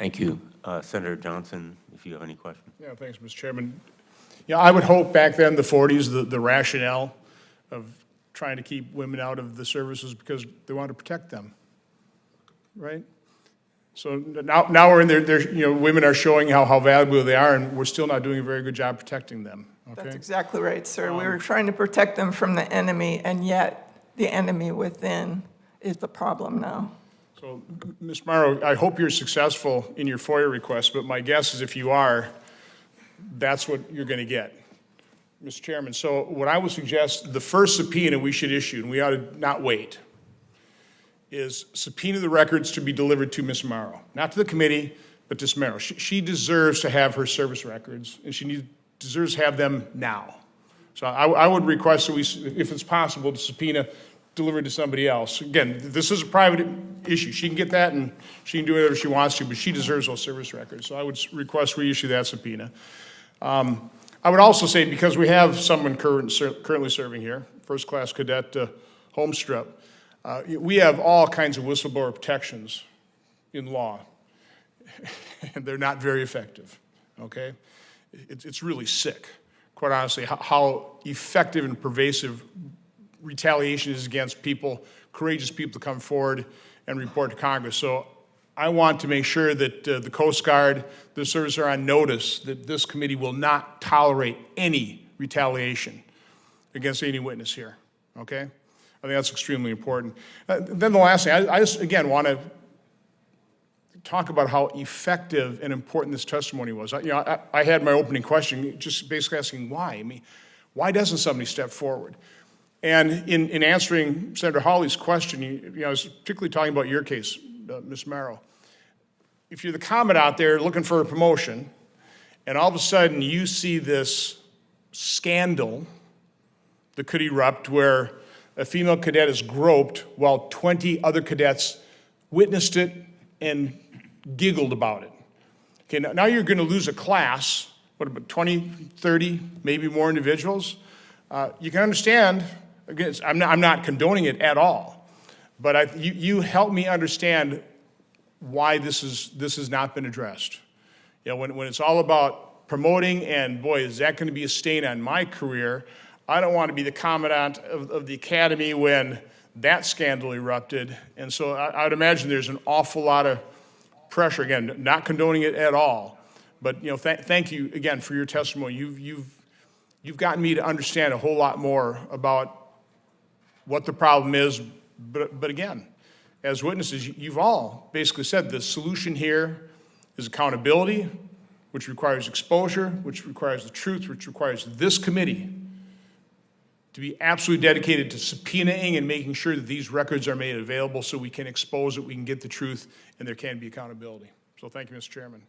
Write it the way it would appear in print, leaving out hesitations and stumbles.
Thank you. Senator Johnson, if you have any questions. Yeah, thanks, Mr. Chairman. Yeah, I would hope back then, the 40s, the rationale of trying to keep women out of the services because they wanted to protect them, right? So now we're in there, you know, women are showing how valuable they are, and we're still not doing a very good job protecting them, okay? That's exactly right, sir. We were trying to protect them from the enemy, and yet the enemy within is the problem now. So, Ms. Morrow, I hope you're successful in your FOIA request, but my guess is if you are, that's what you're going to get. Mr. Chairman, so what I would suggest, the first subpoena we should issue, and we ought to not wait, is subpoena the records to be delivered to Ms. Morrow. Not to the committee, but to Ms. Morrow. She deserves to have her service records, and she deserves to have them now. So I would request that we, if it's possible, to subpoena delivered to somebody else. Again, this is a private issue. She can get that, and she can do whatever she wants to, but she deserves those service records. So I would request we issue that subpoena. I would also say, because we have someone currently serving here, first-class cadet Holmstrup, we have all kinds of whistleblower protections in law, and they're not very effective, okay? It's really sick, quite honestly, how effective and pervasive retaliation is against people, courageous people to come forward and report to Congress. So I want to make sure that the Coast Guard, the service are on notice that this committee will not tolerate any retaliation against any witness here, okay? I think that's extremely important. Then the last thing, I just, again, want to talk about how effective and important this testimony was. I had my opening question just basically asking why. I mean, why doesn't somebody step forward? And in answering Senator Hawley's question, I was particularly talking about your case, Ms. Morrow. If you're the common out there looking for a promotion, and all of a sudden you see this scandal that could erupt where a female cadet is groped while 20 other cadets witnessed it and giggled about it. Okay, now you're going to lose a class, what about 20, 30, maybe more individuals? You can understand, again, I'm not condoning it at all, but you help me understand why this has not been addressed. You know, when it's all about promoting, and boy, is that going to be a stain on my career. I don't want to be the commandant of the academy when that scandal erupted. And so I would imagine there's an awful lot of pressure. Again, not condoning it at all, but thank you again for your testimony. You've gotten me to understand a whole lot more about what the problem is. But again, as witnesses, you've all basically said the solution here is accountability, which requires exposure, which requires the truth, which requires this committee to be absolutely dedicated to subpoenaing and making sure that these records are made available so we can expose it, we can get the truth, and there can be accountability. So thank you, Mr. Chairman.